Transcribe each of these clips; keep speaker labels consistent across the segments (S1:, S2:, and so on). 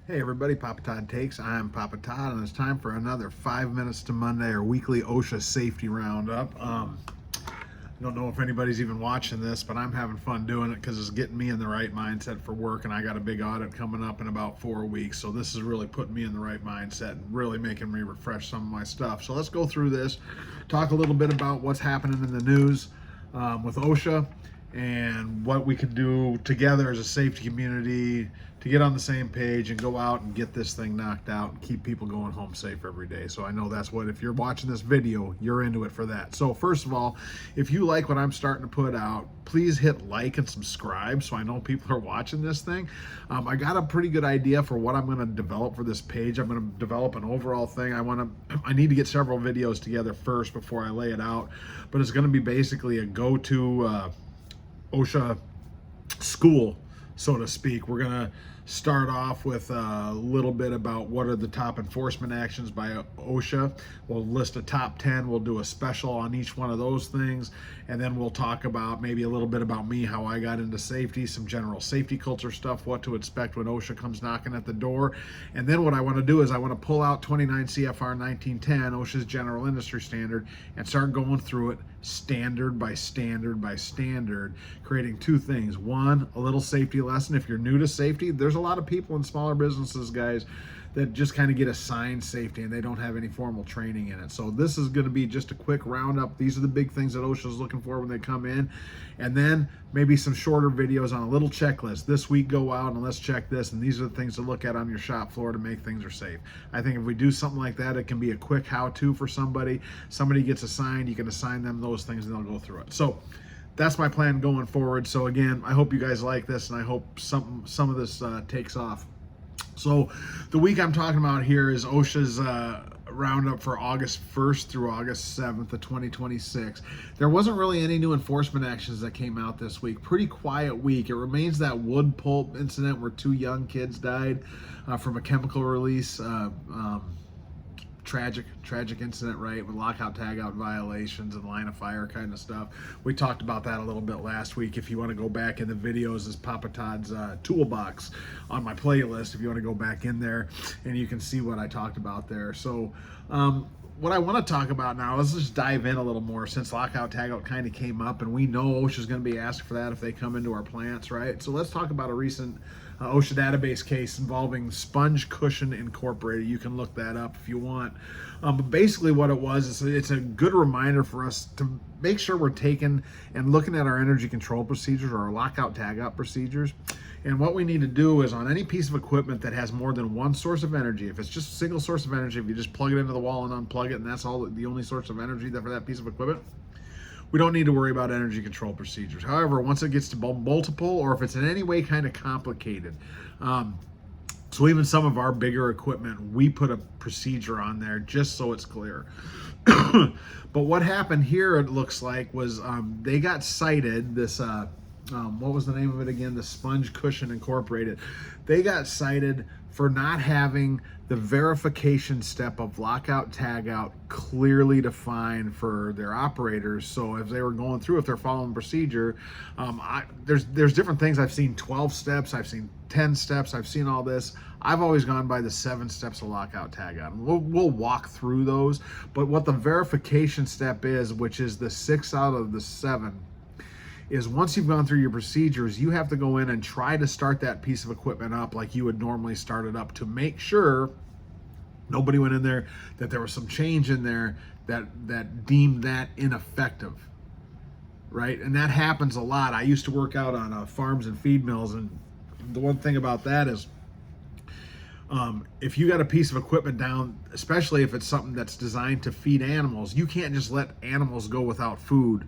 S1: Hey everybody, Papa Todd Takes. I'm Papa Todd, and it's time for another 5 Minutes to Monday, our weekly OSHA safety roundup. I don't know if anybody's even watching this, but I'm having fun doing it because it's getting me in the right mindset for work, and I got a big audit coming up in about 4 weeks. So this is really putting me in the right mindset and really making me refresh some of my stuff. So let's go through this, talk a little bit about what's happening in the news with OSHA and what we can do together as a safety community to get on the same page and go out and get this thing knocked out and keep people going home safe every day. So I know that's what, if you're watching this video, you're into it for that. So first of all, if you like what I'm starting to put out, please hit like and subscribe so I know people are watching this thing. I got a pretty good idea for what I'm going to develop for this page. I'm going to develop an overall thing. I need to get several videos together first before I lay it out, but it's going to be basically a go-to OSHA school, so to speak. We're going to start off with a little bit about what are the top enforcement actions by OSHA. We'll list a top 10. We'll do a special on each one of those things. And then we'll talk about maybe a little bit about me, how I got into safety, some general safety culture stuff, what to expect when OSHA comes knocking at the door. And then what I want to do is I want to pull out 29 CFR 1910, OSHA's general industry standard, and start going through it standard by standard by standard, creating two things. One, a little safety lesson. If you're new to safety, there's a lot of people in smaller businesses, guys, that just kind of get assigned safety and they don't have any formal training in it. So this is going to be just a quick roundup. These are the big things that OSHA is looking for when they come in. And then maybe some shorter videos on a little checklist. This week, go out and let's check this. And these are the things to look at on your shop floor to make things are safe. I think if we do something like that, it can be a quick how-to for somebody. Somebody gets assigned, you can assign them those things and they'll go through it. So that's my plan going forward. So again, I hope you guys like this, and I hope some of this takes off. So the week I'm talking about here is OSHA's roundup for August 1st through August 7th of 2026. There wasn't really any new enforcement actions that came out this week. Pretty quiet week. It remains that wood pulp incident where 2 young kids died from a chemical release. Tragic incident, right, with lockout tagout violations and line of fire kind of stuff. We talked about that a little bit last week. If you want to go back in the videos, is Papa Todd's toolbox on my playlist, if you want to go back in there, and you can see what I talked about there. So what I want to talk about now, let's just dive in a little more, since lockout tagout kind of came up, and we know OSHA's going to be asked for that if they come into our plants, right? So let's talk about a recent OSHA database case involving Sponge Cushion Incorporated. You can look that up if you want. But basically what it was is it's a good reminder for us to make sure we're taking and looking at our energy control procedures or our lockout tagout procedures. And what we need to do is, on any piece of equipment that has more than one source of energy, if it's just a single source of energy, if you just plug it into the wall and unplug it and that's all the only source of energy for that piece of equipment, we don't need to worry about energy control procedures. However, once it gets to multiple, or if it's in any way kind of complicated, so even some of our bigger equipment, we put a procedure on there just so it's clear. But what happened here, it looks like, was they got cited, this, what was the name of it again? The Sponge Cushion Incorporated. They got cited for not having the verification step of lockout tagout clearly defined for their operators. So if they were going through, if they're following procedure, there's different things. I've seen 12 steps, I've seen 10 steps, I've seen all this. I've always gone by the 7 steps of lockout tagout. We'll walk through those, but what the verification step is, which is the 6 out of the 7, is once you've gone through your procedures, you have to go in and try to start that piece of equipment up like you would normally start it up, to make sure nobody went in there, that there was some change in there that deemed that ineffective, right? And that happens a lot. I used to work out on farms and feed mills, and the one thing about that is, if you got a piece of equipment down, especially if it's something that's designed to feed animals, you can't just let animals go without food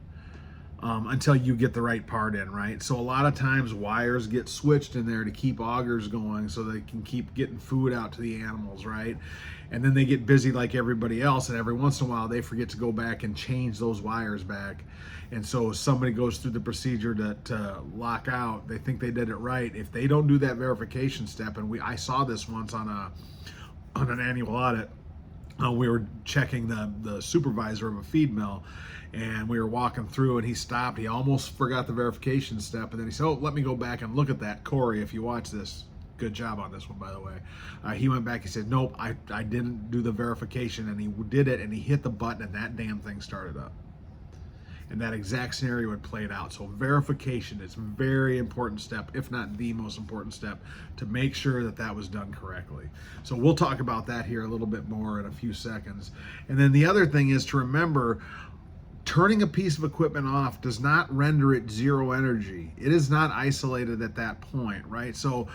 S1: until you get the right part in, right? So a lot of times wires get switched in there to keep augers going so they can keep getting food out to the animals, right? And then they get busy like everybody else, and every once in a while they forget to go back and change those wires back. And so somebody goes through the procedure to lock out, they think they did it right. If they don't do that verification step, and I saw this once on an annual audit, we were checking the supervisor of a feed mill, and we were walking through, and he stopped. He almost forgot the verification step, and then he said, "Oh, let me go back and look at that. Corey, if you watch this, Good job on this one, by the way. He went back, he said, nope, I didn't do the verification, and he did it, and he hit the button, and that damn thing started up. And that exact scenario had played out. So verification is a very important step, if not the most important step, to make sure that that was done correctly. So we'll talk about that here a little bit more in a few seconds. And then the other thing is to remember, turning a piece of equipment off does not render it zero energy. It is not isolated at that point, right? So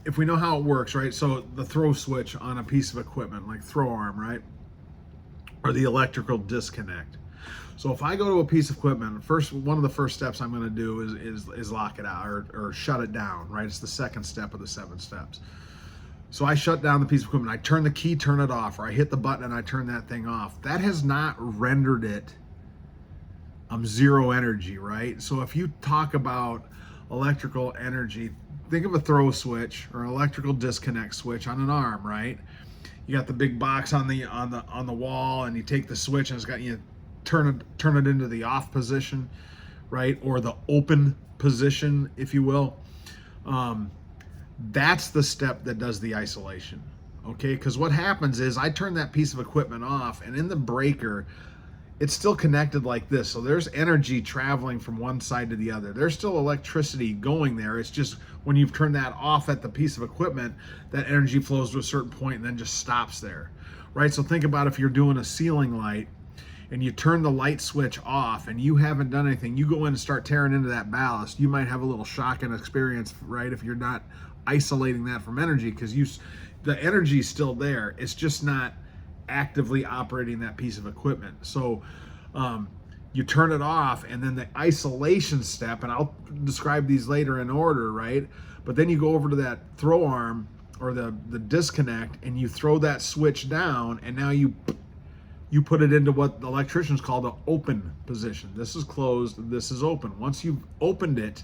S1: if we know how it works, right? So the throw switch on a piece of equipment, like throw arm, right? Or the electrical disconnect. So if I go to a piece of equipment, one of the first steps I'm going to do is lock it out or shut it down, right? It's the second step of the 7 steps. So I shut down the piece of equipment, I turn the key, turn it off, or I hit the button and I turn that thing off. That has not rendered it zero energy, right? So if you talk about electrical energy, think of a throw switch or an electrical disconnect switch on an arm, right? You got the big box on the wall, and you take the switch and it's got you turn it into the off position, right? Or the open position, if you will. That's the step that does the isolation, okay? Because what happens is I turn that piece of equipment off, and in the breaker, it's still connected like this. So there's energy traveling from one side to the other. There's still electricity going there. It's just when you've turned that off at the piece of equipment, that energy flows to a certain point and then just stops there, right? So think about if you're doing a ceiling light, and you turn the light switch off and you haven't done anything, you go in and start tearing into that ballast, you might have a little shocking experience, right? If you're not isolating that from energy, because the energy is still there. It's just not actively operating that piece of equipment. So you turn it off, and then the isolation step, and I'll describe these later in order, right? But then you go over to that throw arm or the disconnect, and you throw that switch down, and now you put it into what the electricians call the open position. This is closed, this is open. Once you've opened it,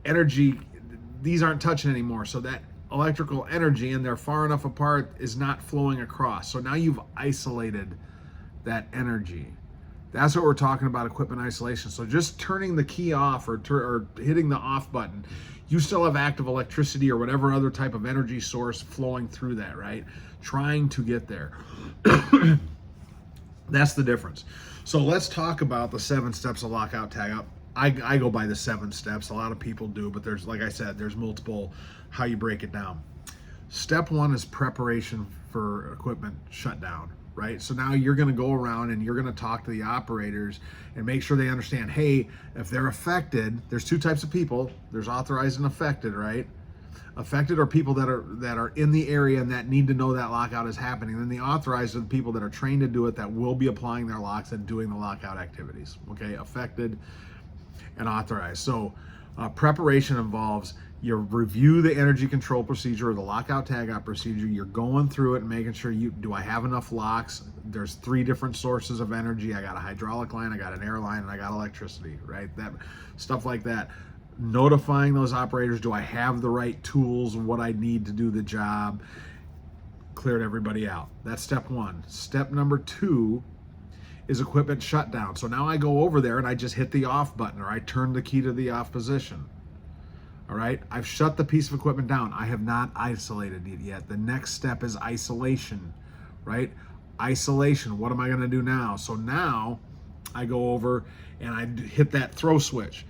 S1: energy, these aren't touching anymore. So that electrical energy, and they're far enough apart, is not flowing across. So now you've isolated that energy. That's what we're talking about, equipment isolation. So just turning the key off or hitting the off button, you still have active electricity or whatever other type of energy source flowing through that, right? Trying to get there. That's the difference. So let's talk about the 7 steps of lockout tag up. I go by the 7 steps. A lot of people do, but there's, like I said, there's multiple how you break it down. Step 1 is preparation for equipment shutdown, right? So now you're going to go around and you're going to talk to the operators and make sure they understand, hey, if they're affected, there's 2 types of people. There's authorized and affected, right? Affected are people that are in the area and that need to know that lockout is happening. Then the authorized are the people that are trained to do it, that will be applying their locks and doing the lockout activities. Okay, affected and authorized. So preparation involves you review the energy control procedure or the lockout tagout procedure. You're going through it and making sure do I have enough locks? There's 3 different sources of energy. I got a hydraulic line, I got an air line, and I got electricity, right? That stuff like that. Notifying those operators, do I have the right tools, what I need to do the job? Cleared everybody out. That's step 1. Step number 2 is equipment shutdown. So now I go over there and I just hit the off button, or I turn the key to the off position. All right, I've shut the piece of equipment down. I have not isolated it yet. The next step is isolation, right? Isolation, what am I gonna do now? So now I go over and I hit that throw switch,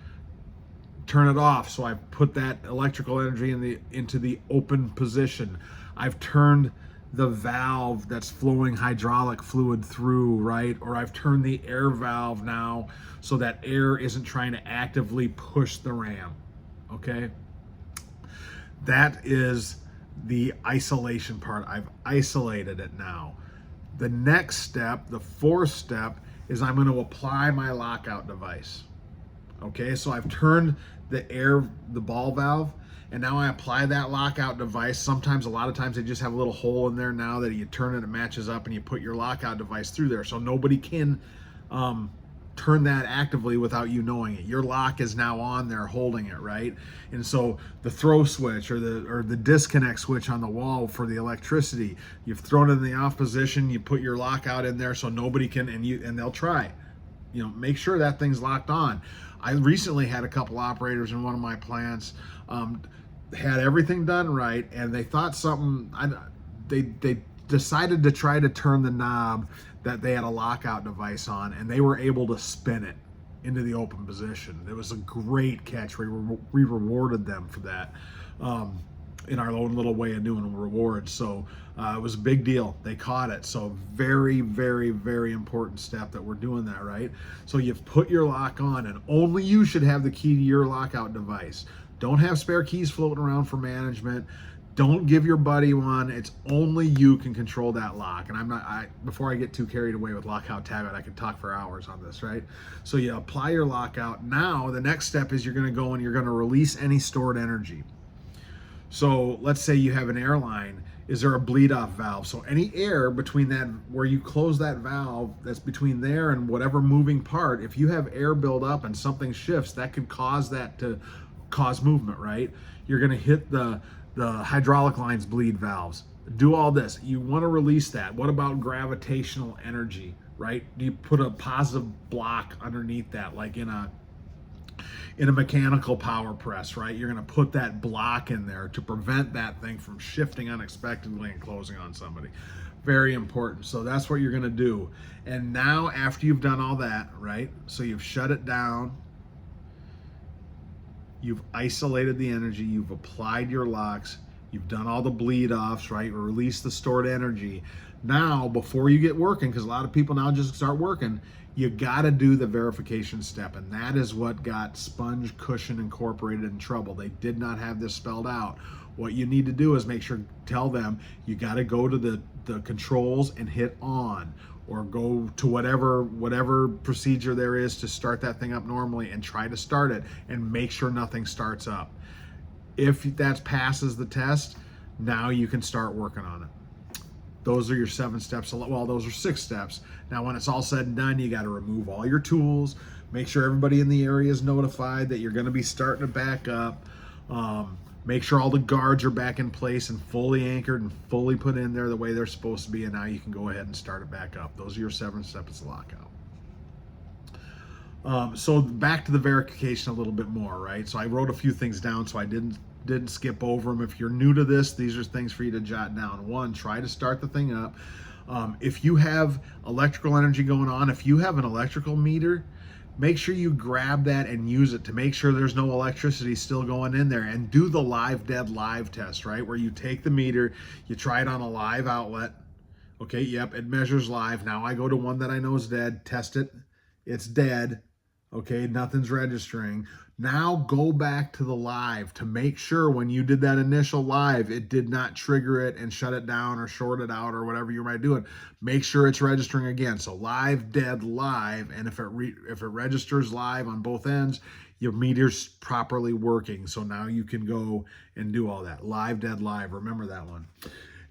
S1: turn it off. So I put that electrical energy into the open position. I've turned the valve that's flowing hydraulic fluid through, right? Or I've turned the air valve now so that air isn't trying to actively push the ram, okay? That is the isolation part. I've isolated it now. The next step, the 4th step, is I'm going to apply my lockout device. Okay, so I've turned the ball valve, and now I apply that lockout device. Sometimes, a lot of times, they just have a little hole in there now that you turn it, it matches up, and you put your lockout device through there. So nobody can turn that actively without you knowing it. Your lock is now on there holding it, right? And so the throw switch or the disconnect switch on the wall for the electricity, you've thrown it in the off position, you put your lockout in there so nobody can, and they'll try. You know, make sure that thing's locked on. I recently had a couple operators in one of my plants had everything done right, and they thought something. They decided to try to turn the knob that they had a lockout device on, and they were able to spin it into the open position. It was a great catch. We rewarded them for that in our own little way of doing rewards. So it was a big deal. They caught it. So very, very, very important step that we're doing that right. So you've put your lock on, and only you should have the key to your lockout device. Don't have spare keys floating around for management. Don't give your buddy one. It's only you can control that lock. And before I get too carried away with lockout tagout, I could talk for hours on this, right? So you apply your lockout. Now the next step is you're going to go and you're going to release any stored energy. So let's say you have an airline. Is there a bleed off valve? So any air between that, where you close that valve, that's between there and whatever moving part, if you have air build up and something shifts, that could cause that to cause movement, right? You're going to hit the hydraulic lines bleed valves. Do all this. You want to release that. What about gravitational energy, right? Do you put a positive block underneath that, like in a mechanical power press, right? You're going to put that block in there to prevent that thing from shifting unexpectedly and closing on somebody. Very important. So that's what you're going to do. And now after you've done all that, right? So you've shut it down. You've isolated the energy, you've applied your locks, you've done all the bleed offs, right? Release the stored energy. Now, before you get working, because a lot of people now just start working, you got to do the verification step. And that is what got Sponge Cushion Incorporated in trouble. They did not have this spelled out. What you need to do is tell them you got to go to the controls and hit on, or go to whatever procedure there is to start that thing up normally and try to start it and make sure nothing starts up. If that passes the test, now you can start working on it. Those are your 7 steps. Well, those are 6 steps. Now, when it's all said and done, you got to remove all your tools, make sure everybody in the area is notified that you're going to be starting to back up. Make sure all the guards are back in place and fully anchored and fully put in there the way they're supposed to be, and now you can go ahead and start it back up. Those are your 7 steps of lockout. So back to the verification a little bit more, right? So I wrote a few things down so I didn't skip over them. If you're new to this, these are things for you to jot down. 1, try to start the thing up. If you have electrical energy going on, if you have an electrical meter, make sure you grab that and use it to make sure there's no electricity still going in there, and do the live test, right? Where you take the meter, you try it on a live outlet. Okay, yep, it measures live. Now I go to one that I know is dead, test it, it's dead. Okay, nothing's registering. Now go back to the live to make sure when you did that initial live, it did not trigger it and shut it down or short it out or whatever you might do it. Make sure it's registering again. So live, dead, live, and if it registers live on both ends, your meter's properly working. So now you can go and do all that. Live, dead, live. Remember that one.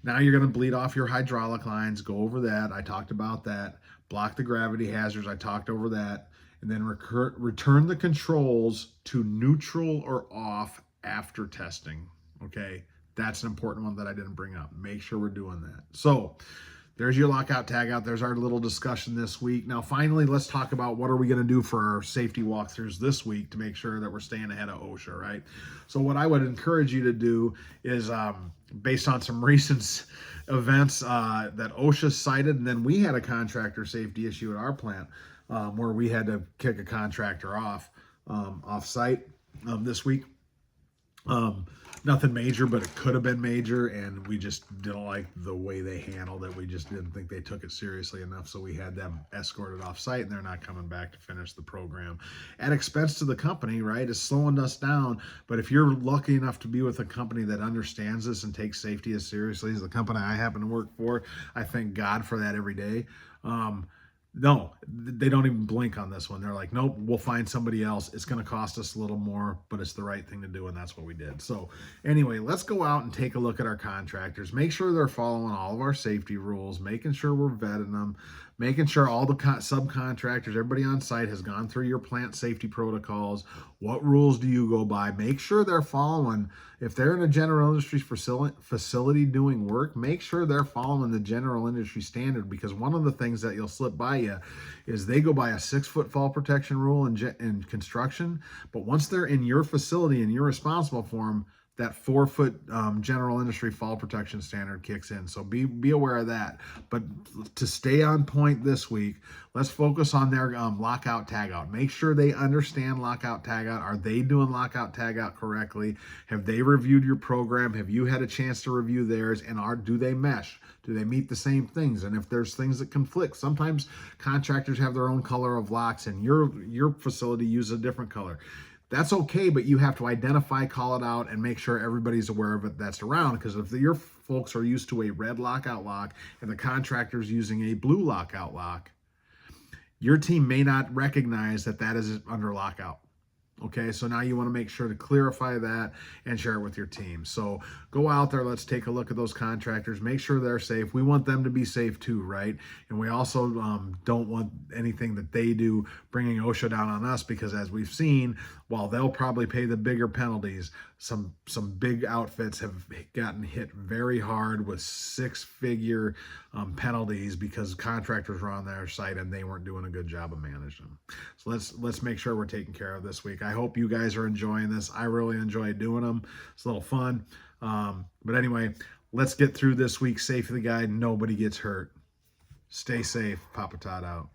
S1: Now you're going to bleed off your hydraulic lines. Go over that. I talked about that. Block the gravity hazards. I talked over that. And then return the controls to neutral or off after testing. Okay, that's an important one that I didn't bring up. Make sure we're doing that. So there's your lockout tagout. There's our little discussion this week. Now, finally, let's talk about what are we going to do for our safety walkthroughs this week to make sure that we're staying ahead of OSHA, right? So what I would encourage you to do is, based on some recent events that OSHA cited, and then we had a contractor safety issue at our plant, where we had to kick a contractor off site this week. Nothing major, but it could have been major, and we just didn't like the way they handled it. We just didn't think they took it seriously enough, so we had them escorted off site, and they're not coming back to finish the program. At expense to the company, right? It's slowing us down, but if you're lucky enough to be with a company that understands this and takes safety as seriously as the company I happen to work for, I thank God for that every day. No, they don't even blink on this one. They're like, nope, we'll find somebody else. It's going to cost us a little more, but it's the right thing to do, and that's what we did. So anyway, let's go out and take a look at our contractors. Make sure they're following all of our safety rules, making sure we're vetting them, making sure all the subcontractors, everybody on site has gone through your plant safety protocols. What rules do you go by? Make sure they're following. If they're in a general industry facility doing work, make sure they're following the general industry standard, because one of the things that you'll slip by you is they go by a 6-foot fall protection rule in construction, but once they're in your facility and you're responsible for them, that 4-foot general industry fall protection standard kicks in. So be aware of that. But to stay on point this week, let's focus on their lockout tagout. Make sure they understand lockout tagout. Are they doing lockout tagout correctly? Have they reviewed your program? Have you had a chance to review theirs? And do they mesh? Do they meet the same things? And if there's things that conflict, sometimes contractors have their own color of locks and your facility uses a different color. That's okay, but you have to identify, call it out, and make sure everybody's aware of it that's around. Because if your folks are used to a red lockout lock and the contractor's using a blue lockout lock, your team may not recognize that that is under lockout. Okay, so now you want to make sure to clarify that and share it with your team. So go out there, let's take a look at those contractors, make sure they're safe. We want them to be safe too, right? And we also don't want anything that they do bringing OSHA down on us, because as we've seen, while they'll probably pay the bigger penalties, some big outfits have gotten hit very hard with 6-figure penalties because contractors were on their site and they weren't doing a good job of managing them. So let's make sure we're taking care of this week. I hope you guys are enjoying this. I really enjoy doing them. It's a little fun. But anyway, let's get through this week's safety guide. Nobody gets hurt. Stay safe. Papa Todd out.